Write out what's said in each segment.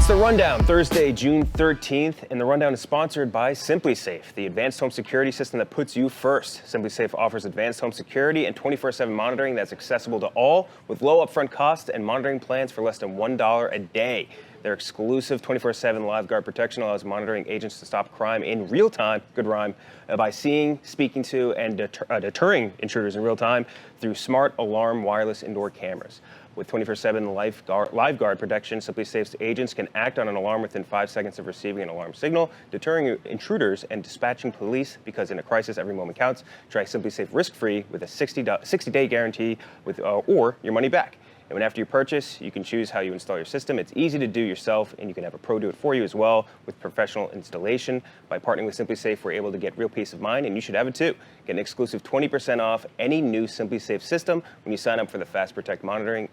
The Rundown, Thursday, June 13th, and The Rundown is sponsored by SimpliSafe, the advanced home security system that puts you first. SimpliSafe offers advanced home security and 24/7 monitoring that's accessible to all with low upfront costs and monitoring plans for less than $1 a day. Their exclusive 24/7 live guard protection allows monitoring agents to stop crime in real time, good rhyme, by seeing, speaking to, and deterring intruders in real time through smart alarm wireless indoor cameras. With 24/7 live guard protection, SimpliSafe's agents can act on an alarm within 5 seconds of receiving an alarm signal, deterring intruders and dispatching police, because in a crisis, every moment counts. Try SimpliSafe risk-free with a 60-day guarantee or your money back. And when after you purchase, you can choose how you install your system. It's easy to do yourself, and you can have a pro do it for you as well with professional installation. By partnering with SimpliSafe, we're able to get real peace of mind, and you should have it too. Get an exclusive 20% off any new SimpliSafe system when you sign up for the Fast Protect monitoring.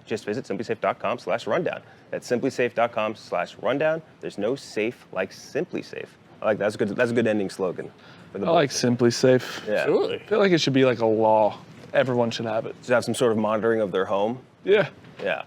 Just visit SimpliSafe.com/rundown. That's SimpliSafe.com/rundown. There's no safe like SimpliSafe. I like that. That's good. That's a good ending slogan. I like SimpliSafe. Yeah. Absolutely. I feel like it should be like a law. Everyone should have it. To have some sort of monitoring of their home. Yeah. Yeah.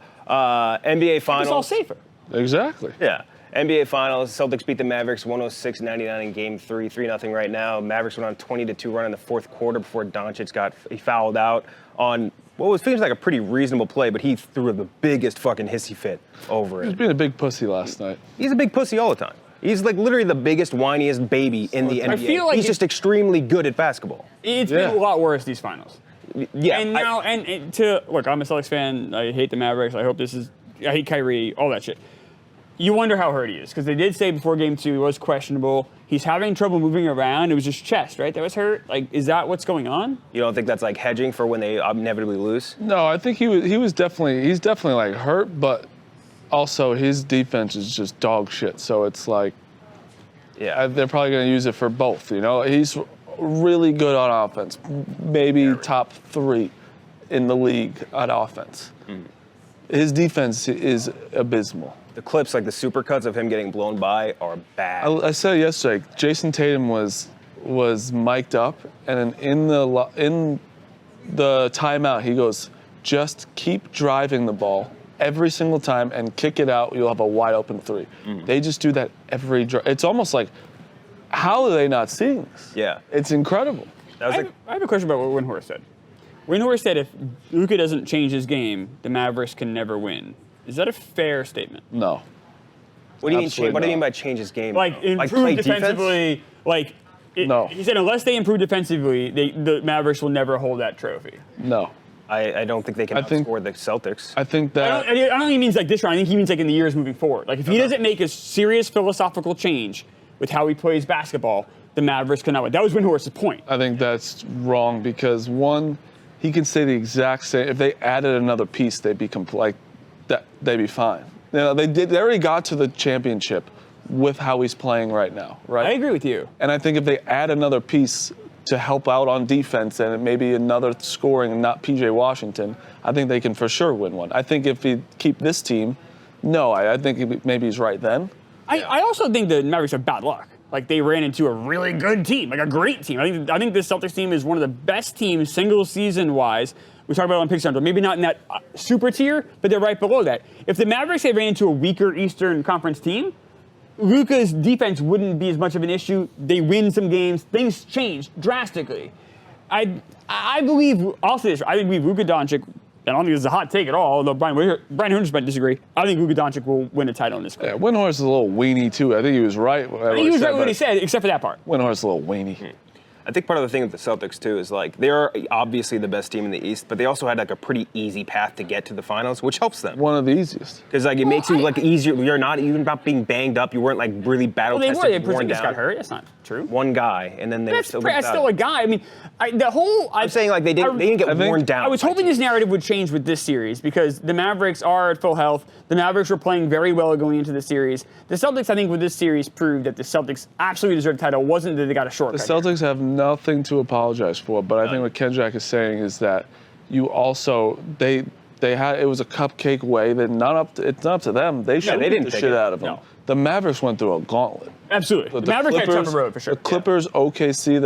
NBA Finals. It's all safer. Exactly. Yeah. NBA Finals. Celtics beat the Mavericks 106-99 in Game 3, 3-0 right now. Mavericks went on a 20-2 run in the fourth quarter before Doncic he fouled out on what was feels like a pretty reasonable play, but he threw the biggest fucking hissy fit over He was it. being a big pussy last night. He's a big pussy all the time. He's like literally the biggest, whiniest baby in the NBA. feel like He's just extremely good at basketball. It's been a lot worse these finals. Yeah. And now, look, I'm a Celtics fan. I hate the Mavericks. I hate Kyrie, all that shit. You wonder how hurt he is, because they did say before Game 2 he was questionable. He's having trouble moving around. It was just chest, right? That was hurt. Like, is that what's going on? You don't think that's like hedging for when they inevitably lose? No, I think he's definitely like hurt, but also his defense is just dog shit. So it's like, Yeah. they're probably going to use it for both. You know, he's really good on offense, maybe top 3 in the league at offense. His defense is abysmal. The clips, like the supercuts of him getting blown by, are bad. I said yesterday, Jason Tatum was mic'd up, and in the timeout, he goes, "Just keep driving the ball every single time and kick it out. You'll have a wide open 3." They just do that every drive. It's almost like, how are they not seeing this? Yeah. It's incredible. That was I have a question about what Windhorst said. Windhorst said if Luka doesn't change his game, the Mavericks can never win. Is that a fair statement? No. What do you Absolutely mean? What do you not. mean by change his game? Like, though? improve play defense? defensively. No. He said unless they improve defensively, the Mavericks will never hold that trophy. No. I don't think they can outscore the Celtics. I think I that. don't think he means like this round. I think he means like in the years moving forward. Like if he doesn't make a serious philosophical change with how he plays basketball, the Mavericks cannot win. That was Windhorst's point. I think that's wrong because one, he can say the exact same. If they added another piece, they'd be they'd be fine. You know, they already got to the championship with how he's playing right now, right? I agree with you. And I think if they add another piece to help out on defense and maybe another scoring and not PJ Washington, I think they can for sure win one. I think if we keep this team, no, I think maybe he's right then. I also think the Mavericks have bad luck. Like they ran into a really good team, like a great team. I think this Celtics team is one of the best teams single season wise. We talk about it on Pick Central. Maybe not in that super tier, but they're right below that. If the Mavericks had ran into a weaker Eastern Conference team, Luka's defense wouldn't be as much of an issue. They win some games. Things change drastically. I believe, I'll say this, I believe Luka Doncic, and I don't think this is a hot take at all, although Brian Hunter might disagree. I think Luka Doncic will win a title in this career. Yeah, Windhorst is a little weenie too. I think he was right. He was right what he said, except for that part. Windhorst is a little weenie. I think part of the thing with the Celtics too is like they're obviously the best team in the East, but they also had like a pretty easy path to get to the finals, which helps them. One of the easiest. Because like it makes you like easier. You're not even about being banged up. You weren't like really battle Well, tested. they were. Worn Porzingis down. got hurt. That's not true. One guy, and then they That's still. still a guy. I mean, I'm saying like they didn't get worn down. I was hoping this narrative would change with this series because the Mavericks are at full health. The Mavericks were playing very well going into the series. The Celtics, I think, with this series proved that the Celtics absolutely deserved the title. It wasn't that they got a shortcut. The Celtics have nothing to apologize for, but I think what Kendrick is saying is that you also they had it was a cupcake way that it's not up to them. They should beat the shit out of them. No. The Mavericks went through a gauntlet. Absolutely. The Mavericks had a tougher road for sure. The Clippers, OKC,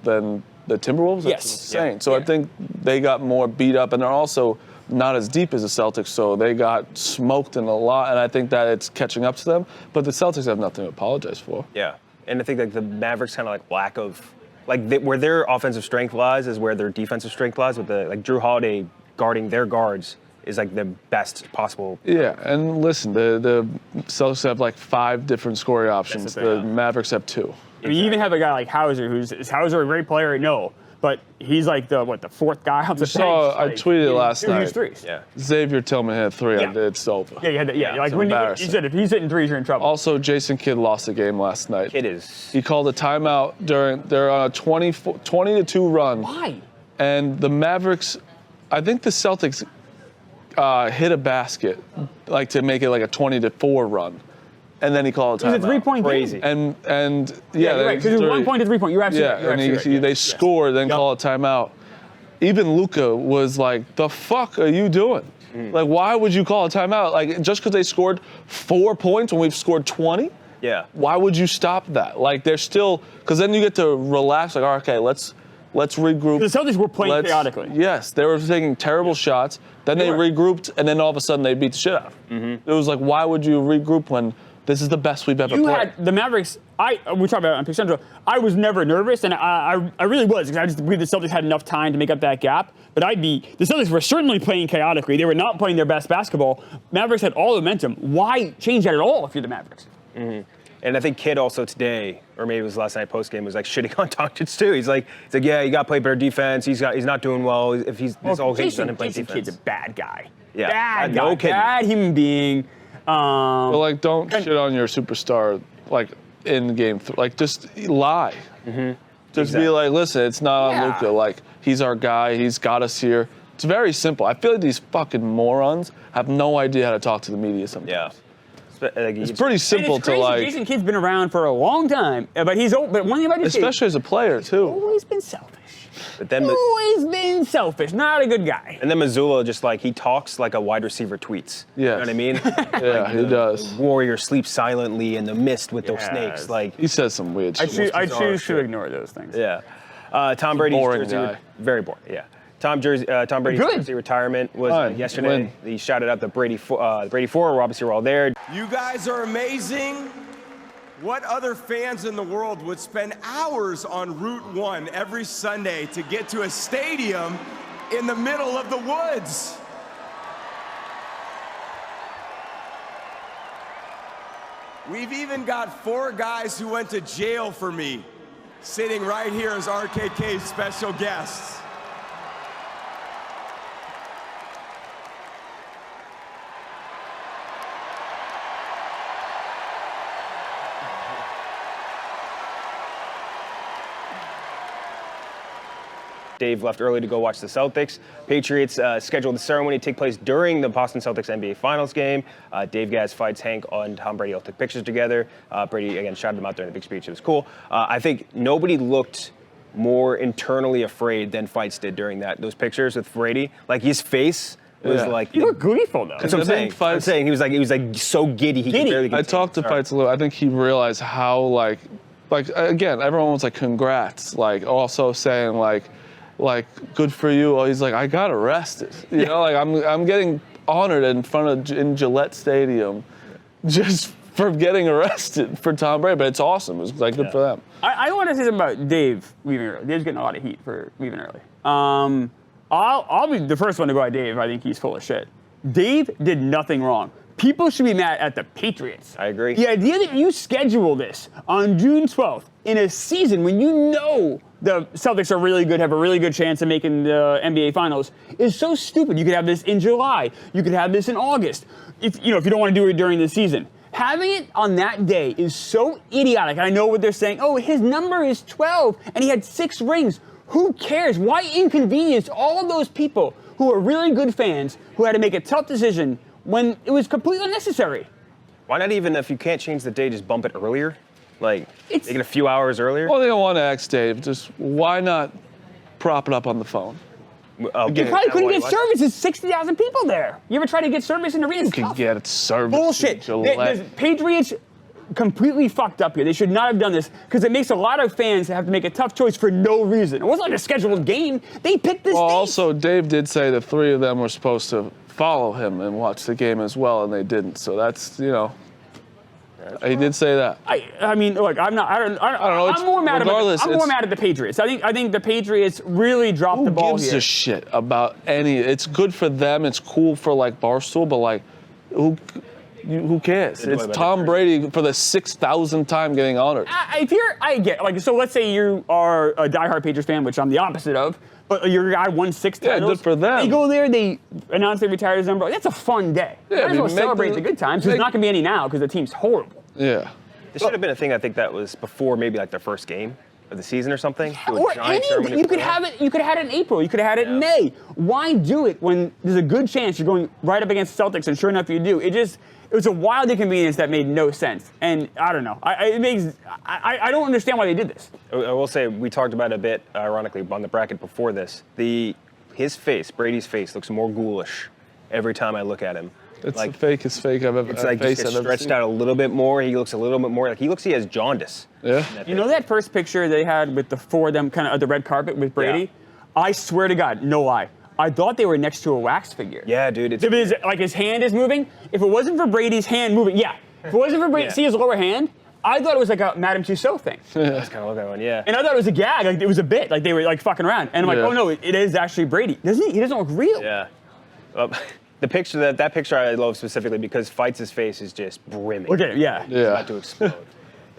then the Timberwolves? That's insane. Yeah. So I think they got more beat up, and they're also not as deep as the Celtics, so they got smoked in a lot, and I think that it's catching up to them. But the Celtics have nothing to apologize for. Yeah, and I think like the Mavericks kind of like lack of where their offensive strength lies is where their defensive strength lies. With the Drew Holiday guarding their guards is like the best possible. Yeah, and listen, the Celtics have like 5 different scoring options. That's the The thing. Mavericks have 2. I mean, you even have a guy like Hauser, is Hauser a great player? No. But he's like the 4th guy off the bench. I tweeted last night. Threes. Yeah. Xavier Tillman hit a 3. Yeah. It's over. Yeah, like it's when you embarrassing. said if he's hitting threes, you're in trouble. Also, Jason Kidd lost the game last night. It is. He called a timeout they're on a 20-2 run. Why? And the Mavericks, I think the Celtics hit a basket like to make it like a 20-4 run. And then he called a timeout. It was a 3-point Crazy. game. And Yeah, you're right. Because it was 1 point to 3 point. You're absolutely right. and they score, then call a timeout. Even Luka was like, "The fuck are you doing? Like, why would you call a timeout? Like, just because they scored 4 points when we've scored 20? Yeah. Why would you stop that? Like, they're still, because then you get to relax. Like, okay, let's regroup. The Celtics were playing chaotically. Yes, they were taking terrible shots. Then they regrouped, and then all of a sudden they beat the shit out of them. It was like, why would you regroup when this is the best we've ever You played? had the Mavericks. We talked about it on Pick Central. I was never nervous, and I really was, because I just believe the Celtics had enough time to make up that gap. But the Celtics were certainly playing chaotically. They were not playing their best basketball. Mavericks had all the momentum. Why change that at all if you're the Mavericks? And I think Kidd also today, or maybe it was last night post game, was like shitting on Doncic too. He's like, yeah, you got to play better defense. He's not doing well. If he's this all hinges on him playing Jason defense. Kidd's a bad guy. Yeah, Bad no guy. kidding. Bad human being. But like, don't shit on your superstar like in game. Like, just lie. Just be like, listen, it's not on Luka. Like, he's our guy. He's got us here. It's very simple. I feel like these fucking morons have no idea how to talk to the media sometimes. Yeah. It's pretty simple it's to crazy. like, Jason Kidd's been around for a long time, but but one thing about this especially as a player too. always been selfish. But then, Always been selfish. Not a good guy. and then Mazzulla just like he talks like a wide receiver tweets. Yes. You know what I mean? Yeah, he does. Warrior sleeps silently in the mist with those Yes. snakes. Like, He says some weird I shit. choose to ignore those things. yeah. Tom Brady's boring jersey, guy. very boring. Yeah. Tom Brady's Good. jersey retirement was Fine. yesterday. Win. He shouted out the Brady Four. We're obviously all there. You guys are amazing. What other fans in the world would spend hours on Route 1 every Sunday to get to a stadium in the middle of the woods? We've even got 4 guys who went to jail for me sitting right here as RKK's special guests. Dave left early to go watch the Celtics. Patriots scheduled the ceremony to take place during the Boston Celtics NBA Finals game. Dave Gaz fights Hank and Tom Brady all took pictures together. Brady, again, shouted him out during the big speech. It was cool. I think nobody looked more internally afraid than Fights did during those pictures with Brady. Like, his face was like... You look gleeful, though. That's what I'm saying. Fights- He was like so giddy he could barely I talked to Fights a little. I think he realized how like again, everyone was like, congrats. Like, also saying like good for you. Oh, he's like, I got arrested. You know, like I'm getting honored in Gillette Stadium just for getting arrested for Tom Brady. But it's awesome. It's like good for them. I want to say something about Dave leaving early. Dave's getting a lot of heat for leaving early. I'll be the first one to go at Dave. I think he's full of shit. Dave did nothing wrong. People should be mad at the Patriots. I agree. The idea that you schedule this on June 12th in a season when you know the Celtics are really good, have a really good chance of making the NBA Finals, is so stupid. You could have this in July. You could have this in August. If you don't want to do it during the season. Having it on that day is so idiotic. I know what they're saying. Oh, his number is 12, and he had 6 rings. Who cares? Why inconvenience all of those people who are really good fans who had to make a tough decision when it was completely unnecessary? Why not even, if you can't change the day, just bump it earlier? Like, It's- make it a few hours earlier? Well, they don't want to ask Dave. Just why not prop it up on the phone? You probably couldn't get service. There's 60,000 people there. You ever try to get service in the arena? You can get service. Bullshit. in Gillette. The Patriots completely fucked up here. They should not have done this because it makes a lot of fans have to make a tough choice for no reason. It wasn't like a scheduled game. They picked this Well, date. also, Dave did say the three of them were supposed to follow him and watch the game as well, and they didn't. So that's, he did say that. I mean, look, I don't know. I'm more mad at the Patriots. I think the Patriots really dropped the ball Who gives here. a shit about any? It's good for them. It's cool for like Barstool, but like, who cares? It's Tom Brady for the 6,000th time getting honored. So let's say you are a diehard Patriots fan, which I'm the opposite of, but your guy won 6 titles. Yeah, good for them. They go there, they announce they retire his number. That's a fun day. Yeah, Might as well celebrate the good times. There's not going to be any now because the team's horrible. Yeah. This should have been a thing. I think that was before maybe like their first game of the season or something. Or anything. You could have it in April. You could have had it in May. Why do it when there's a good chance you're going right up against Celtics, and sure enough you do. It was a wild inconvenience that made no sense. And I don't know. I don't understand why they did this. I will say, we talked about it a bit, ironically, on the bracket before this. His face, Brady's face, looks more ghoulish every time I look at him. It's the fakest fake I've ever. It's like just gets stretched out a little bit more. He looks a little bit more like he has jaundice. Yeah. You know that first picture they had with the four of them kind of at the red carpet with Brady? Yeah. I swear to God, no lie. I thought they were next to a wax figure. Yeah, dude. Like his hand is moving. If it wasn't for Brady's hand moving, If it wasn't for Brady, see his lower hand? I thought it was like a Madame Tussauds thing. That's kind of like that one, yeah. And I thought it was a gag, like it was a bit, like they were like fucking around. And I'm like, oh no, it is actually Brady. He doesn't look real. Yeah. The picture that picture I love specifically because Fights' face is just brimming. Look at it, yeah. It's about to explode.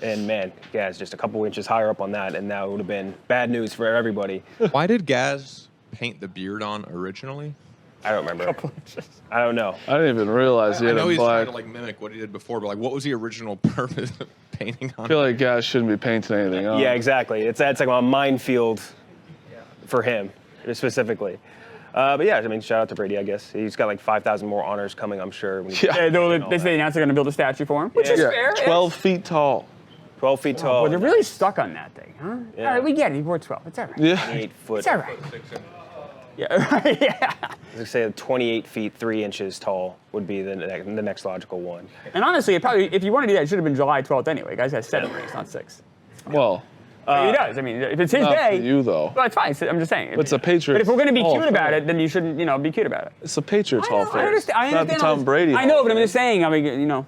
And man, Gaz just a couple inches higher up on that, and that would have been bad news for everybody. Why did Gaz paint the beard on originally? I don't remember. I don't know. I didn't even realize he had I know a he's black. trying to mimic what he did before, but what was the original purpose of painting on? I feel like guys shouldn't be painting anything on. Yeah, exactly. It's like a minefield for him specifically. But yeah, I mean, shout out to Brady, I guess. He's got like 5,000 more honors coming, I'm sure. They say they announced they're going to build a statue for him, which is fair. 12 feet tall. 12 feet tall. Well, they're really stuck on that thing, huh? Yeah. All right, we get it. He wore 12. It's all right. Yeah. 8 foot. It's all right. Yeah, right. Yeah. I was say 28 feet 3 inches tall would be the next logical one. And honestly, if you want to do that, it should have been July 12th anyway. The guy's got 7 rings, not 6. Well, he does. I mean, if it's his not day. for you though. Well, it's fine. I'm just saying. It's a Patriots. But if we're going to be Hall cute of about Fame. it, then you shouldn't, be cute about it. It's a Patriots Hall of Fame. I understand. Not the Tom Brady. I know, but I'm just saying. I mean,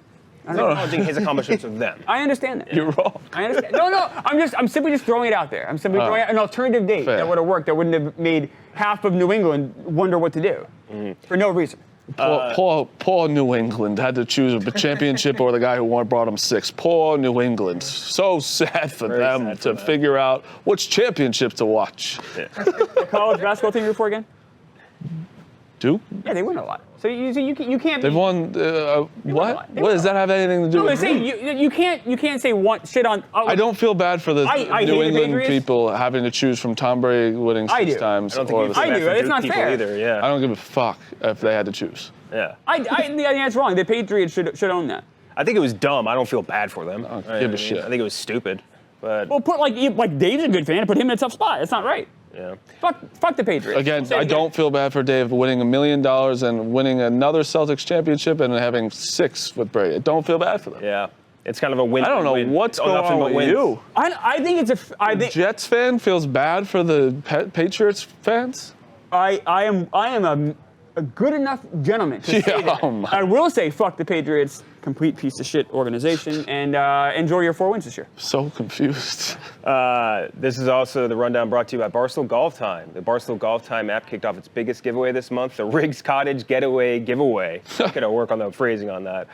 Acknowledging his accomplishments with them. I understand that. You're wrong. I understand. No. I'm simply just throwing it out there. I'm simply throwing out an alternative date Fair. that would have worked. That wouldn't have made half of New England wonder what to do for no reason. Poor New England had to choose a championship or the guy who brought them 6. Poor New England. So sad for them to figure out which championship to watch. Yeah. What college basketball team you root for again? Duke? Yeah, they win a lot. So you can't. They've won. What? What does that have anything to do No, with? I'm saying you can't say one shit on. I don't feel bad for the I New hate the England Patriots. people having to choose from Tom Brady winning I 6 do. times. I don't think or you the feel I bad do. for It's Duke not people fair. either. Yeah. I don't give a fuck if they had to choose. Yeah. I think that's wrong. The Patriots should own that. I think it was dumb. I don't feel bad for them. I don't give a shit. I think it was stupid. But Well, put like Dave's a good fan. Put him in a tough spot. That's not right. yeah. Fuck the Patriots. Again, Say it I don't feel bad for Dave winning $1 million and winning another Celtics championship and having 6 with Brady. I don't feel bad for them. Yeah. It's kind of a win. I don't know win. what's It's going nothing on but with wins. you. I think it's I think Jets fan feels bad for the Patriots fans? I am a good enough gentleman to say that. Oh my. I will say fuck the Patriots, complete piece of shit organization, and enjoy your 4 wins this year. So confused. This is also the rundown brought to you by Barstool Golf Time. The Barstool Golf Time app kicked off its biggest giveaway this month, the Riggs Cottage Getaway Giveaway. Gotta work on the phrasing on that.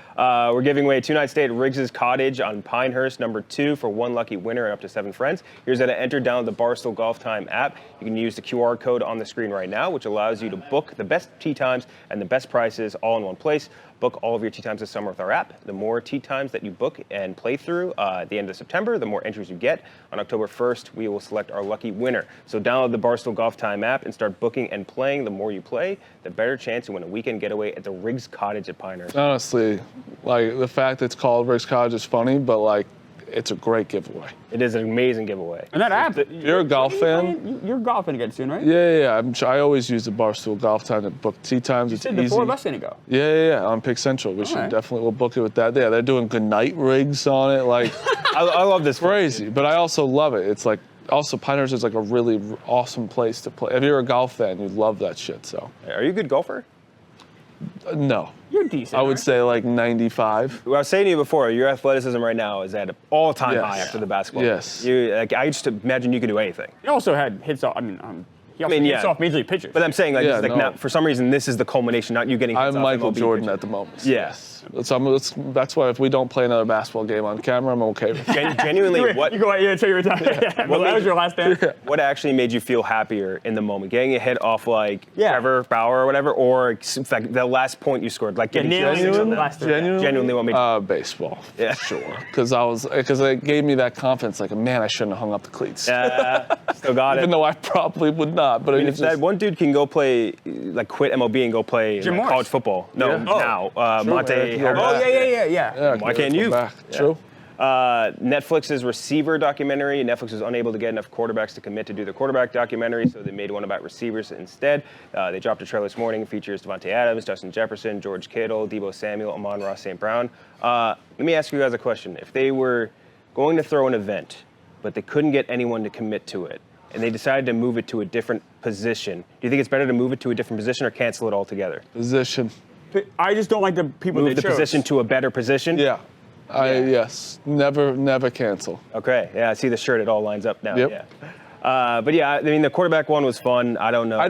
We're giving away a 2-night stay at Riggs' Cottage on Pinehurst, number 2, for 1 lucky winner and up to 7 friends. Here's how to enter. Download the Barstool Golf Time app. You can use the QR code on the screen right now, which allows you to book the best tee times and the best prices all in one place. Book all of your tee times this summer with our app. The more tee times that you book and play through at the end of September, the more entries you get. On October 1st, we will select our lucky winner. So download the Barstool Golf Time app and start booking and playing. The more you play, the better chance to win a weekend getaway at the Riggs Cottage at Pinehurst. Honestly, like the fact that it's called Riggs Cottage is funny, but like it's a great giveaway. It is an amazing giveaway. And that app. You're a golf fan? You're golfing again soon, right? Yeah. I always use the Barstool Golf Time to book tee times. You It's said easy. the 4 of us gonna go. Yeah, on Pick Central. We should right. definitely, we'll book it with that. Yeah, they're doing good night rigs on it. Like, I love this. crazy. But I also love it. It's like, also Pinehurst is like a really awesome place to play. If you're a golf fan, you'd love that shit, so. Are you a good golfer? No. You're decent. I would right? say like 95. Well, I was saying to you before, your athleticism right now is at an all-time Yes. high after the basketball. Yes. I just imagine you could do anything. He also had hits off. He also hits yeah. off major league pitchers. But I'm saying, like, Yeah, it's like no. now, for some reason, this is the culmination, not you getting. hits I'm off Michael MLB Jordan pitches. at the moment. Yes. That's why if we don't play another basketball game on camera, I'm okay with it. Genuinely, what You go out, until you retire. Yeah. Well, that was your last stand. what actually made you feel happier in the moment? Getting a hit off like Yeah. Trevor Bauer or whatever, or in fact, the last point you scored, like getting nailing six it. on that? Last three. Genuinely, what made you? Baseball. Yeah. Sure. Because it gave me that confidence. Like, man, I shouldn't have hung up the cleats. Still got it. Even though I probably would not. But I mean, it's if that just, one dude can go play, like quit MLB and go play Jim like, Morris. college football. No, Yeah. now. Monte Yeah. Harris. Oh, yeah. yeah, Why can't go you? back. Yeah. True. Netflix's receiver documentary. Netflix was unable to get enough quarterbacks to commit to do the quarterback documentary, so they made one about receivers instead. They dropped a trailer this morning. It features Devontae Adams, Justin Jefferson, George Kittle, Deebo Samuel, Amon-Ra St. Brown. Let me ask you guys a question. If they were going to throw an event, but they couldn't get anyone to commit to it, and they decided to move it to a different position, do you think it's better to move it to a different position or cancel it altogether? Position. I just don't like the people Move they the chose. position to a better position? Yeah. Yes. Never cancel. Okay. Yeah, I see the shirt. It all lines up now. Yep. Yeah. But yeah, I mean, the quarterback one was fun. I don't know. I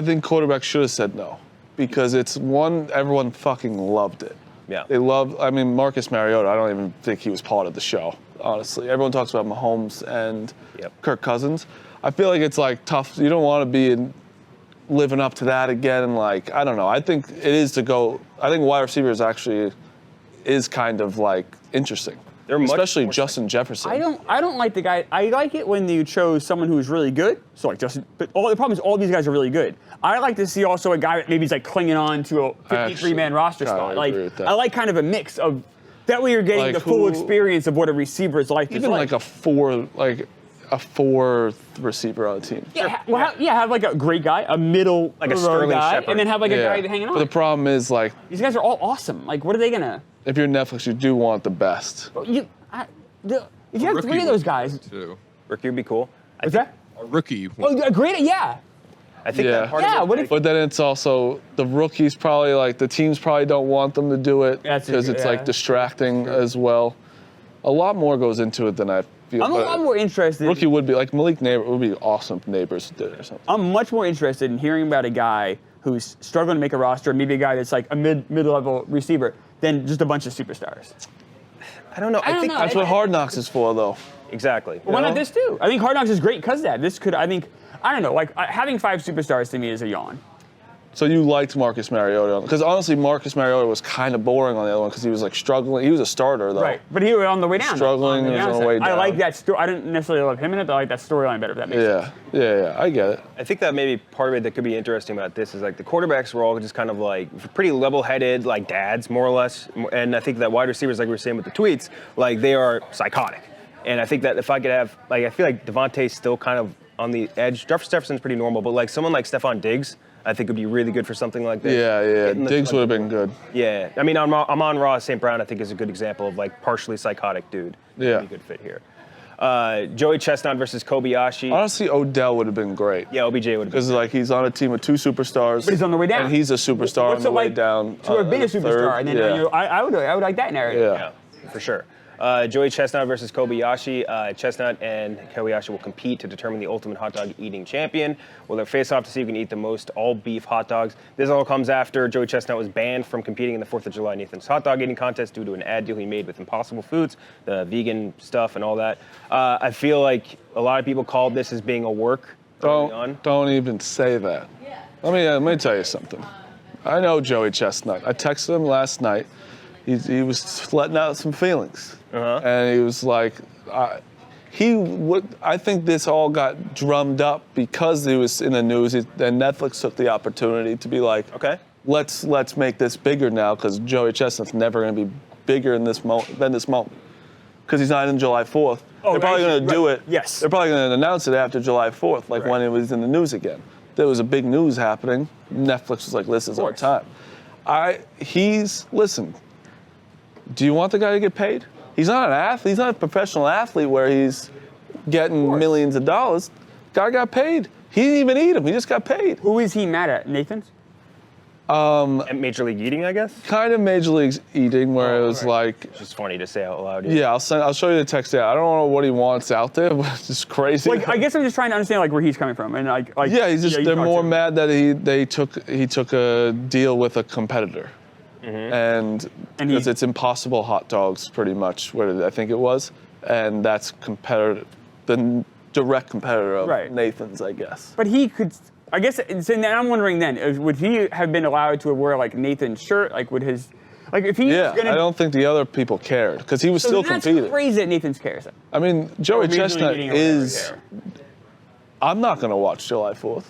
think quarterback should have said no. Because everyone fucking loved it. Yeah. Marcus Mariota, I don't even think he was part of the show, honestly. Everyone talks about Mahomes and Kirk Cousins. I feel like it's like tough. You don't want to be living up to that again. And like, I don't know. I think it is to go. I think wide receivers actually is kind of like interesting. They're much especially more Justin Jefferson. I don't like the guy. I like it when you chose someone who's really good. So like Justin, but the problem is all these guys are really good. I like to see also a guy that maybe is like clinging on to a 53-man roster kinda spot. agree Like with that. I like kind of a mix of that way you're getting Like the full who- experience of what a receiver's life is Even like. like a fourth receiver on the team. Have like a great guy, a middle Like a row Sterling guy, Shepard. and then have like a Yeah. guy hanging But the on. problem is like These guys are all awesome. Like what are they gonna? if you're Netflix, you do want the best. If you have three of those guys, Too. Rookie would be cool. what's that? A rookie. Oh, a great, yeah. I think Yeah. that part Yeah, of it, what if- But then it's also the rookies probably like the teams probably don't want them to do it That's a- because it's yeah. like distracting as well. A lot more goes into it than I feel. I'm a but lot more interested. Rookie would be like Malik Neighbor would be awesome if Neighbors did it or something. I'm much more interested in hearing about a guy who's struggling to make a roster, maybe a guy that's like a mid-level receiver, than just a bunch of superstars. I don't know. I don't know. That's what Hard Knocks is for, though. Exactly. Why not this too? I think Hard Knocks is great because of that. This could, I don't know, like having 5 superstars to me is a yawn. So you liked Marcus Mariota because honestly, Marcus Mariota was kind of boring on the other one because he was like struggling. He was a starter though. Right, but he was on the way down. Struggling, he was on the way I down. like that story. I didn't necessarily love him in it, but I like that storyline better. If that makes sense. Yeah. I get it. I think that maybe part of it that could be interesting about this is like the quarterbacks were all just kind of like pretty level-headed, like dads, more or less. And I think that wide receivers, like we were saying with the tweets, like they are psychotic. And I think that if I could have, like, I feel like Devontae's still kind of on the edge. Jefferson's pretty normal, but like someone like Stephon Diggs, I think would be really good for something like this. Yeah. Getting the- Diggs would have been good. Yeah, I mean, Amon-Ra St. Brown, I think, is a good example of like partially psychotic dude. Yeah. Really good fit here. Joey Chestnut versus Kobayashi. Honestly, Odell would have been great. Yeah, OBJ would have been. Because like he's on a team with 2 superstars. But he's on the way down. And he's a superstar What's on the it way like down. to have been a the superstar, third. and then yeah. I would like that narrative. Yeah, for sure. Joey Chestnut versus Kobayashi. Chestnut and Kobayashi will compete to determine the ultimate hot dog eating champion. Will they face off to see who can eat the most all-beef hot dogs? This all comes after Joey Chestnut was banned from competing in the 4th of July Nathan's hot dog eating contest due to an ad deal he made with Impossible Foods, the vegan stuff and all that. I feel like a lot of people called this as being a work early on. Don't even say that. Let me tell you something. I know Joey Chestnut. I texted him last night. He was letting out some feelings. And he was like, I think this all got drummed up because he was in the news. And Netflix took the opportunity to be like, Okay. let's make this bigger now because Joey Chestnut's never going to be bigger in this moment than this moment because he's not in July 4th. Oh, they're probably going to do it. Yes. They're probably going to announce it after July 4th, like when it was in the news again. There was a big news happening. Netflix was like, "This is our time." Listen. Do you want the guy to get paid? He's not an athlete. He's not a professional athlete where he's getting millions of dollars. Guy got paid. He didn't even eat him. He just got paid. Who is he mad at? Nathan's? At Major League Eating, I guess. Kind of Major League Eating, where it was like, It's just funny to say out loud. yeah, I'll show you the text there. I don't know what he wants out there, but it's just crazy. Like, I guess I'm just trying to understand like where he's coming from, and like yeah, he's just you they're talked more to him. mad that he took a deal with a competitor, and because it's Impossible Hot Dogs, pretty much what I think it was, and that's the direct competitor of Nathan's, I guess. But he could, I guess. So now I'm wondering then, would he have been allowed to wear like Nathan's shirt? Like, would his, like if he Yeah, was gonna, I don't think the other people cared because he was still that's competing. crazy that Nathan's cares. I mean, Joey Major League Chestnut Eating or whatever, is. I'm not going to watch July 4th.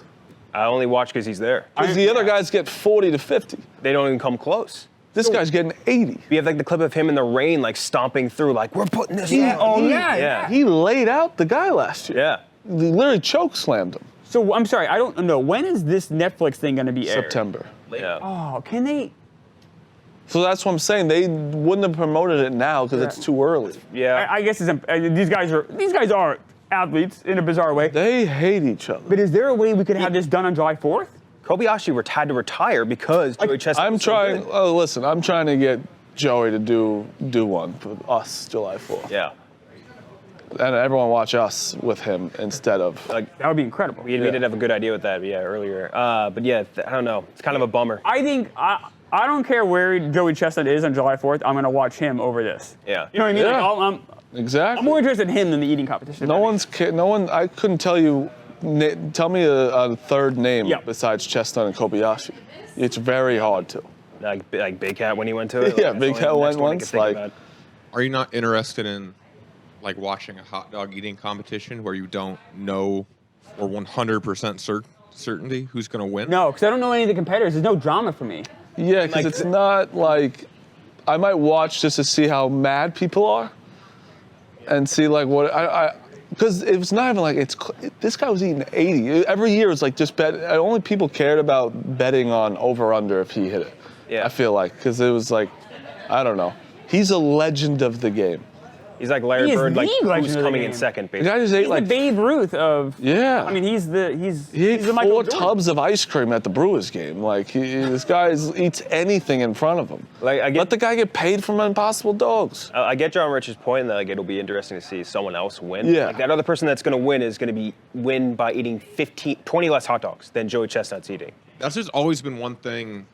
I only watch because he's there. Because the other guys get 40 to 50. They don't even come close. This guy's getting 80. We have like the clip of him in the rain, like stomping through, like we're putting this. Yeah. He laid out the guy last year. Yeah. He literally choke slammed him. So I'm sorry, I don't know. When is this Netflix thing going to be aired? September. Yeah. Oh, can they? So that's what I'm saying. They wouldn't have promoted it now because it's too early. Yeah. I guess these guys are athletes in a bizarre way. They hate each other. But is there a way we could have this done on July 4th? Kobayashi had to retire because Joey Chestnut. I'm was so trying. good. Oh, listen. I'm trying to get Joey to do one for us July 4th. Yeah. And everyone watch us with him instead of. That would be incredible. We did have a good idea with that, earlier. But yeah, I don't know. It's kind of a bummer. I think I don't care where Joey Chestnut is on July 4th. I'm going to watch him over this. Yeah. You know what I mean? Yeah. Like, Exactly. I'm more interested in him than the eating competition. No one. I couldn't tell you. Tell me a third name besides Chestnut and Kobayashi. It's very hard to. Like Big Cat when he went to it. Yeah, Like, Big that's the Cat only went next one I once, could think like- about. Are you not interested in like watching a hot dog eating competition where you don't know or 100% certainty who's going to win? No, because I don't know any of the competitors. There's no drama for me. Yeah, because it's not like I might watch just to see how mad people are, and see like what I because it's not even like this guy was eating 80 every year. It's like just bet. Only people cared about betting on over under if he hit it. Yeah. I feel like because it was like I don't know. He's a legend of the game. He's like Larry He is Bird, like the legend who's of the coming in game. second, The basically. guy just ate He's like the Babe Ruth of. yeah. I mean, he He ate the Michael 4 Jordan. tubs of ice cream at the Brewers game. Like this guy eats anything in front of him. Like, I get- Let the guy get paid from Impossible Dogs. I get John Rich's point that like it'll be interesting to see someone else win. Yeah. Like, that other person that's going to win is going to win by eating 20 less hot dogs than Joey Chestnut's eating. That's just always been one thing,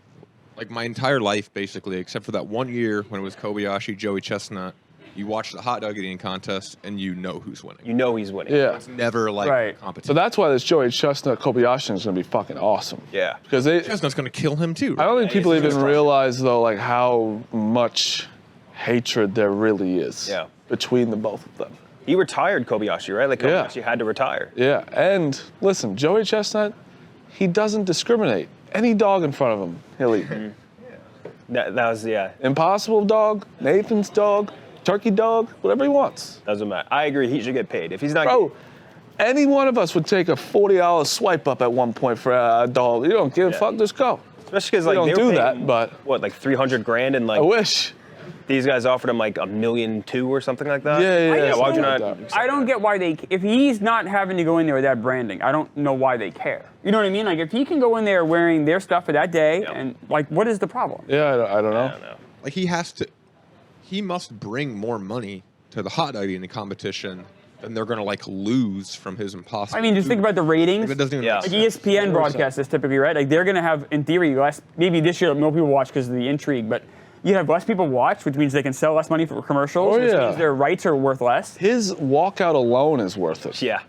like my entire life basically, except for that 1 year when it was Kobayashi, Joey Chestnut. You watch the hot dog eating contest and you know who's winning. You know he's winning. Yeah. It's never like Right. competition. So that's why this Joey Chestnut Kobayashi is going to be fucking awesome. Yeah. Because I Chestnut's going to kill him too. don't think people it's even just realize though like how much hatred there really is Yeah. between the both of them. He retired Kobayashi, right? Like Yeah. Kobayashi had to retire. Yeah, and listen, Joey Chestnut, he doesn't discriminate. Any dog in front of him, he'll eat. That was Impossible dog, Nathan's dog, turkey dog, whatever he wants. doesn't matter. I agree. He should get paid. If he's not, Bro, any one of us would take a $40 swipe up at one point for a dog. You don't give a fuck, just go. especially because we like don't they do were that, paying, but- what, like $300,000 and like I wish. these guys offered him like $1.2 million or something like that. Yeah, Why would you something not? like that. I don't get why if he's not having to go in there with that branding, I don't know why they care. You know what I mean? Like if he can go in there wearing their stuff for that day, and like, what is the problem? Yeah, I don't know. I don't know. Like he must bring more money to the hot dog eating competition than they're going to like lose from his Impossible. I mean, just think about the ratings. It doesn't even Yeah. make Like sense. ESPN broadcasts this typically, right? Like they're going to have, in theory, less. Maybe this year more people watch because of the intrigue, but you have less people watch, which means they can sell less money for commercials. Oh, which yeah. means their rights are worth less. His walkout alone is worth it. Yeah.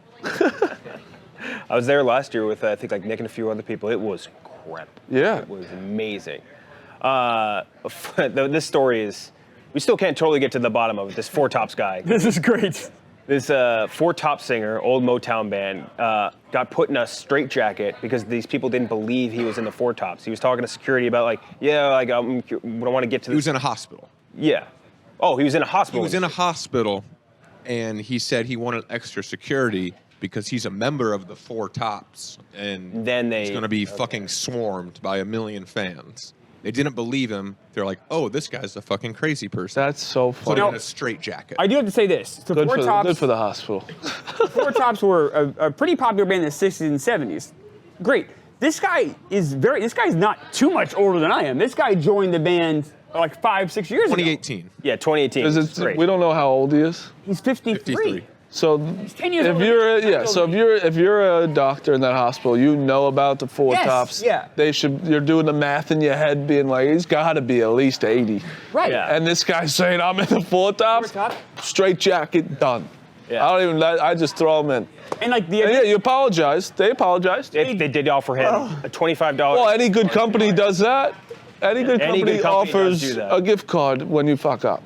I was there last year with I think like Nick and a few other people. It was crap. Yeah. It was amazing. This story is. We still can't totally get to the bottom of it. This Four Tops guy. This is great. This Four Top singer, old Motown band, got put in a straitjacket because these people didn't believe he was in the Four Tops. He was talking to security about like, yeah, like I don't want to get to He this. was in a hospital. Yeah, Oh, he was in a He hospital. was in a hospital, and he said he wanted extra security because he's a member of the Four Tops, and Then he's going to be fucking swarmed by 1 million fans. They didn't believe him. They're like, oh, this guy's a fucking crazy person. That's so Put funny. him in a straitjacket. I do have to say this. The Good Four for, Tops, good for the hospital. the Four Tops were a pretty popular band in the 60s and 70s. Great. This guy's not too much older than I am. This guy joined the band like 5-6 years ago. 2018. Yeah, 2018. Is Great. we don't know how old he is. He's 53. 53. So 10 years if older you're than me. so if you're a doctor in that hospital, you know about the Four Yes, Tops. yeah. You're doing the math in your head, being like, he's got to be at least 80. Right. Yeah. And this guy's saying, I'm in the Four Tops. Four Tops. Straight jacket, done. Yeah. I just throw him in. And like the And yeah, you apologized. They apologized. They did offer him a $25. Well, any good company does that. Any good Any company good company does offers do that. a gift card when you fuck up.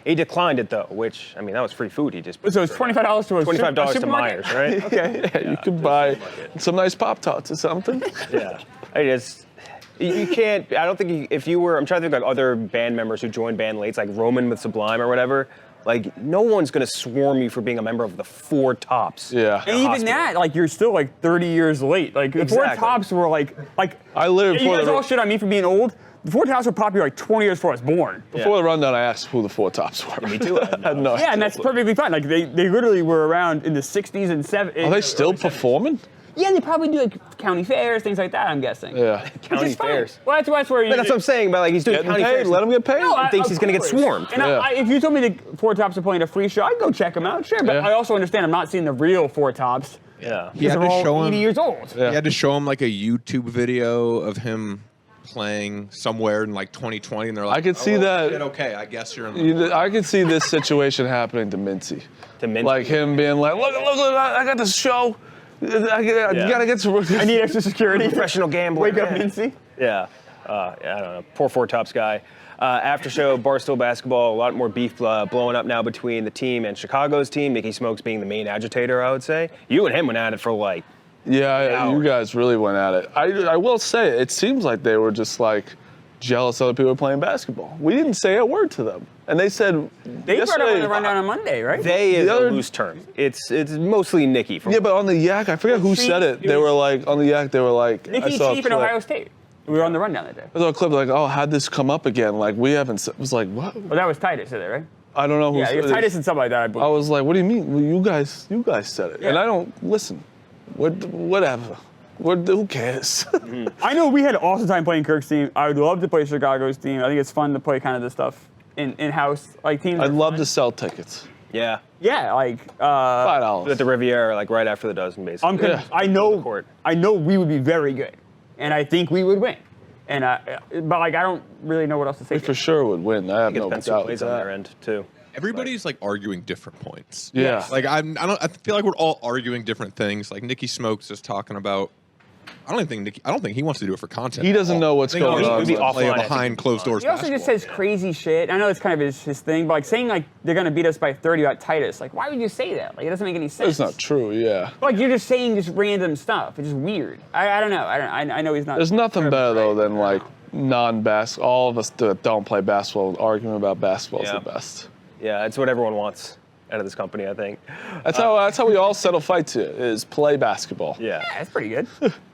He declined it though, which I mean that was free food. He just So it's $25 to a $25 to supermarket? Myers, right? Okay. Yeah, you could buy some nice Pop-Tarts or something. Yeah. I just you can't. I don't think if you were. I'm trying to think like other band members who joined band late, like Roman with Sublime or whatever. Like no one's gonna swarm you for being a member of the Four Tops. Yeah. And even that, like you're still like 30 years late. Like the Four Exactly. Tops were like I lived you for guys the- all shit on me for being old. The Four Tops were popular like 20 years before I was born. Before the rundown, I asked who the Four Tops were. Me too. I had no Yeah, and that's idea. perfectly fine. Like they literally were around in the 60s and 70s. Are they still performing? Yeah, they probably do like county fairs, things like that. I'm guessing. Yeah. County Which is fine. fairs. Well, that's where you. But that's what I'm saying. But like he's doing Getting county paid. fairs. Let him get paid. No, He thinks of he's gonna get course. swarmed. And Yeah. if you told me the Four Tops are playing a free show, I'd go check them out, sure. But Yeah. I also understand I'm not seeing the real Four Tops. Yeah. He had They're to all show 80 him. years old. Yeah. He had to show him like a YouTube video of him playing somewhere in like 2020, and they're like, I could see "Oh, that- shit, okay, I guess you're in. The I could see this situation happening to Mincy. To Mincy. Like him being like, look, I got this show. You gotta get to. I need extra security. Professional gambler. Wake up, Yeah. Mincy. Yeah. Yeah, I don't know. Poor Four Tops guy. Aftershow, Barstool basketball, a lot more beef blowing up now between the team and Chicago's team. Mickey Smokes being the main agitator, I would say. You and him went at it for like, Yeah, you guys really went at it. I will say, it seems like they were just like jealous other people were playing basketball. We didn't say a word to them. And they said, They brought up on yesterday- the rundown on Monday, right? they is The other- a loose term. It's mostly Nicky. From Yeah, but on the Yak, I forget who Chief- said it. They were like, on the Yak, they were like, I Nikki saw a Chief in clip. Ohio State. We were on the rundown that day. I saw a clip like, oh, how'd this come up again? Like, we haven't, it was like, what? Well, that was Titus, said it, right? I don't know who Yeah, said it was it. Titus and something like that, I I believe. was like, what do you mean? Well, you guys said it. And Yeah. I don't, listen, whatever. Who cares? I know we had an awesome time playing Kirk's team. I would love to play Chicago's team. I think it's fun to play kind of this stuff in-house. Like teams. I'd are love fun. to sell tickets. Yeah. Yeah, like $5. At the Riviera, like right after the dozen, basically. Yeah. I know Court. we would be very good, and I think we would win. And but like I don't really know what else to say. We for sure would win. I have It's no been doubt. plays with on that. their end too. Everybody's like arguing different points. Yeah. Like I feel like we're all arguing different things. Like Nicky Smokes is talking about. I don't think he wants to do it for content. He doesn't know what's I think going he on. wants to Maybe play offline, a I think behind closed doors. He also just says crazy shit. I know it's kind of his thing, but like saying like they're gonna beat us by 30 about Titus. Like why would you say that? Like it doesn't make any sense. It's not true, yeah. Like you're just saying just random stuff. It's just weird. I don't know. I know he's not. There's nothing better, though, than like non-basketball. All of us that don't play basketball arguing about basketball is Yeah. the best. Yeah, it's what everyone wants out of this company, I think. That's how we all settle fights here, is play basketball. Yeah. Yeah, it's pretty good.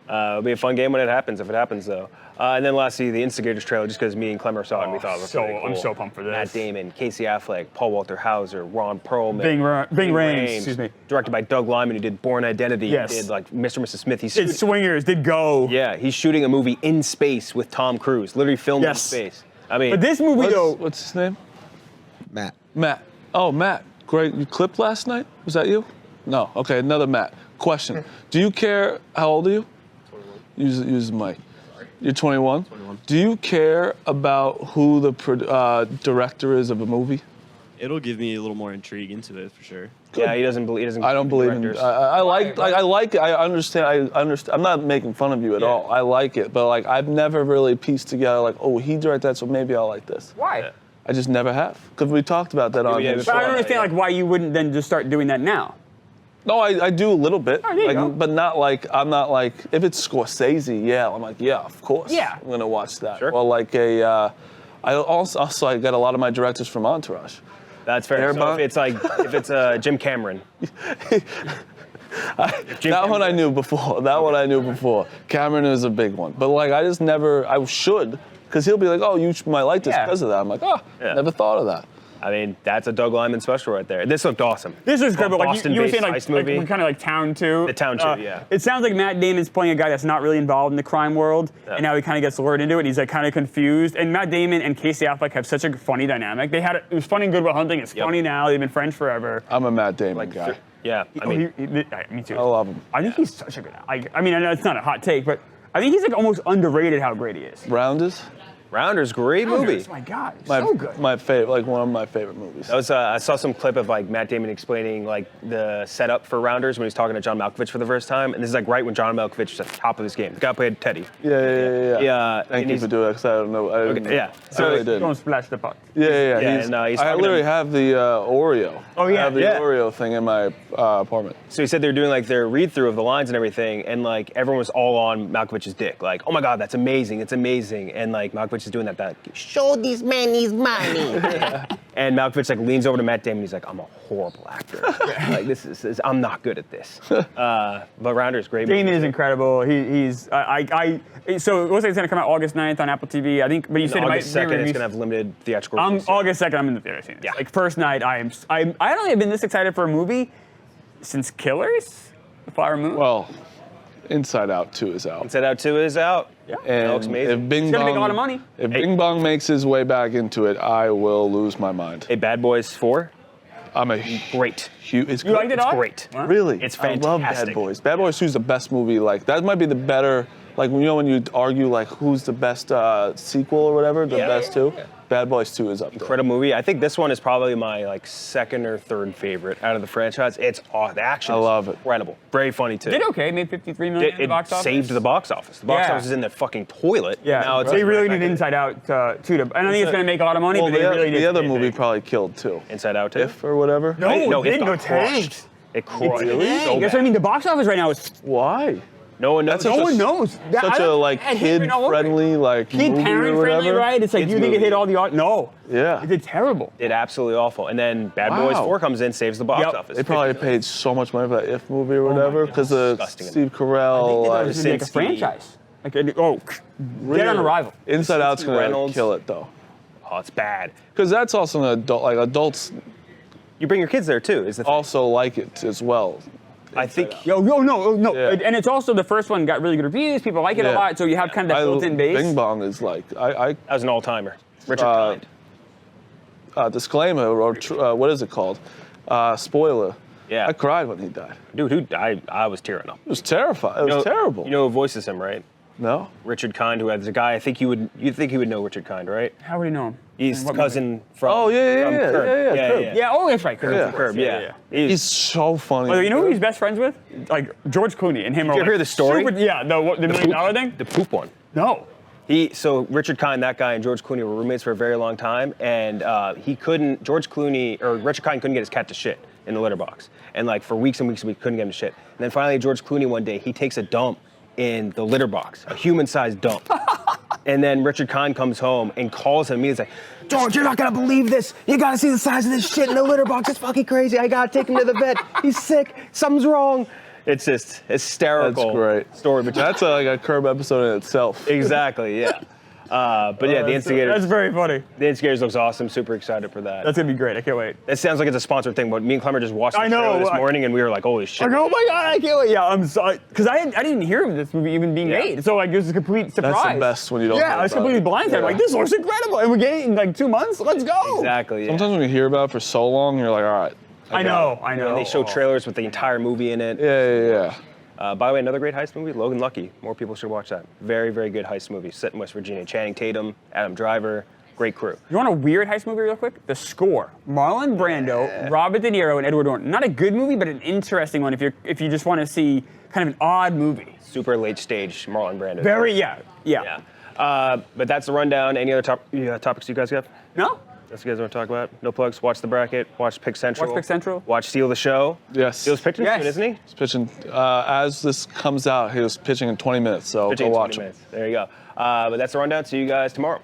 It'll be a fun game when it happens, if it happens, though. And then lastly, the Instigators trailer, just because me and Clemmer saw it and we thought it was pretty cool. I'm so pumped for this. Matt Damon, Casey Affleck, Paul Walter Hauser, Ron Perlman. Bing Rames, excuse me. Directed by Doug Liman, who did Born Identity. Yes. He did like Mr. and Mrs. Smith. He's Did Swingers, did Go. yeah, he's shooting a movie in space with Tom Cruise, literally filmed Yes. in space. I mean, But this movie though, What's his name? Matt. Matt. Oh, Matt. Great. You clipped last night? Was that you? No. Okay, another Matt. Question. Do you care? How old are you? 21. Use the mic. You're 21? 21. Do you care about who the director is of a movie? It'll give me a little more intrigue into it for sure. yeah, he doesn't believe. I don't believe in. I like it. I understand. I'm not making fun of you at all. I like it, but like I've never really pieced together like, oh, he directed that, so maybe I'll like this. why? I just never have, because we talked about that on. Yeah, his But I show. don't understand like why you wouldn't then just start doing that now. No, I do a little bit, Oh, there you go. but not like I'm not like if it's Scorsese, yeah, I'm like yeah, of course, Yeah. I'm gonna watch that. Sure. Or like a Also I got a lot of my directors from Entourage. That's fair. So if it's Jim Cameron. That one I knew before. Cameron is a big one. But like I should, because he'll be like, oh, you might like this because of that. I'm like, never thought of that. I mean, that's a Doug Liman special right there. This looked awesome. This is great, but like you were saying, Boston-based like heist movie. kind of like Town 2. The Town 2, yeah. It sounds like Matt Damon's playing a guy that's not really involved in the crime world, and now he kind of gets lured into it, and he's like kind of confused. And Matt Damon and Casey Affleck have such a funny dynamic. It was funny in Good Will Hunting. It's funny now. They've been friends forever. I'm a Matt Damon guy. Yeah, I mean, me too. I love him. I think he's such a good. I mean, I know it's not a hot take, but I think he's like almost underrated how great he is. Rounders? Rounders, great movie. My God, so good. My favorite, like one of my favorite movies. That was I saw some clip of like Matt Damon explaining like the setup for Rounders when he's talking to John Malkovich for the first time, and this is like right when John Malkovich was at the top of his game. The guy played Teddy. Yeah. Thank you for doing that, because I don't know. So I really did. Don't splash the pot. Yeah. He's I literally have the Oreo. Oh, yeah. I have the Oreo thing in my apartment. So he said they're doing like their read through of the lines and everything, and like everyone was all on Malkovich's dick, like, oh my God, that's amazing, it's amazing, and like Malkovich is doing that show this man his money. And Malkovich like leans over to Matt Damon, he's like, I'm a horrible actor, like this is I'm not good at this. But Rounders, great movie. Damon is incredible. So it looks like it's gonna come out August 9th on Apple TV. I think, but you said it might August 2nd, it's gonna have limited theatrical release. August 2nd, I'm in the theater seeing this. Yeah. Like first night, I don't think I've been this excited for a movie since Killers, The Flower Moon. Well, Inside Out 2 is out. Inside Out 2 is out. Yeah. That looks And amazing. if Bing It's gonna Bong, make a lot of money. If Bing Bong makes his way back into it, I will lose my mind. Hey, Bad Boys 4, I'm a great. It's You liked it all? Great. Really? It's I love fantastic. Bad Boys. Bad Boys 2 is the best movie. Like that might be the better. Like when you argue like who's the best sequel or whatever, the best two. Bad Boys 2 is up there. Incredible movie. I think this one is probably my like second or third favorite out of the franchise. It's the action. I love it. Incredible. Very funny too. Did okay, made 53 million in the It box office. saved the box office. The box office is in the fucking toilet. Yeah, Now it's they really right need back Inside Out too. And I think it's going to make a lot of money, Well, but they really need the other to movie probably killed too. Inside Out too. If or whatever. No, No, it it didn't got go tanked. crushed. It crushed. Really? Dang, that's what I mean. The box office right now is Why? No one knows. That's no one knows. Such a like kid-friendly like kid movie parent or friendly, whatever. right? It's like Kids you think it movie. hit all the no. Yeah. It did terrible. It absolutely awful. And then Bad Boys Wow. 4 comes in, saves the box Yep. office. They probably paid so much money for that If movie or whatever because of Disgusting. Steve I Carell. think they like, was make a Krasinski. franchise. Like, Dead on Arrival. Inside Out's gonna Reynolds. kill it though, Oh, it's bad. because that's also an adult. Like adults You bring your kids there too. Is the thing. also like it as well. I think. No. Yeah. And it's also the first one got really good reviews. People like it a Yeah. lot, so you have kind of that built-in base. Bing Bong is like I That was an all-timer. Richard Kind. disclaimer or what is it called? Spoiler. Yeah. I cried when he died. Dude, I was tearing up. It was terrifying. It was terrible. You know who voices him, right? No. Richard Kind, who has a guy. I think you think you would know Richard Kind, right? How would you know him? He's What cousin from. Oh, yeah, from yeah, Curb. yeah, Curb. Yeah, oh, that's right. Yeah. Curb, yeah. He's so funny. Oh, you know who he's best friends with? Like George Clooney and him. Did you ever hear the story? The $1 million thing. The poop one. No. So Richard Kind, that guy, and George Clooney were roommates for a very long time, and Richard Kind couldn't get his cat to shit in the litter box, and like for weeks and weeks and weeks couldn't get him to shit. And then finally George Clooney one day he takes a dump in the litter box, a human-sized dump. And then Richard Kind comes home and calls him. He's like, George, you're not gonna believe this. You gotta see the size of this shit in the litter box. It's fucking crazy. I gotta take him to the vet. He's sick. Something's wrong. It's just hysterical. That's great. Story, but That's like a Curb episode in itself. exactly, yeah. But yeah, the Instigators. That's very funny. The Instigators looks awesome. Super excited for that. That's gonna be great. I can't wait. That sounds like it's a sponsored thing, but me and Clemmer just watched the I know, trailer this I- morning, and we were like, "Holy shit!" Like, oh my god, I can't wait. Yeah, I'm sorry, because I didn't hear of this movie even being Yeah. made. So like, it was a complete surprise. That's the best when you don't Yeah, know I was about completely it. blindsided. Yeah. Like, this looks incredible, and we're getting it in like 2 months. Let's go. Exactly. Yeah. Sometimes when you hear about it for so long, you're like, all right. I know. And they show trailers with the entire movie in it. Yeah. By the way, another great heist movie, Logan Lucky. More people should watch that. Very, very good heist movie. Set in West Virginia. Channing Tatum, Adam Driver, great crew. You want a weird heist movie real quick? The Score. Marlon Brando, Robert De Niro, and Edward Norton. Not a good movie, but an interesting one if you just want to see kind of an odd movie. Super late stage Marlon Brando. Yeah. But that's the rundown. Any other topics you guys have? No? That's you guys want to talk about? No plugs. Watch the bracket. Watch Pick Central. Watch Pick Central. Watch Steal the Show. Yes. Steel's pitching Yes. soon, isn't he? He's pitching, as this comes out, he was pitching in 20 minutes, so Pitching go in watch 20 him. minutes. There you go. But that's the rundown. See you guys tomorrow.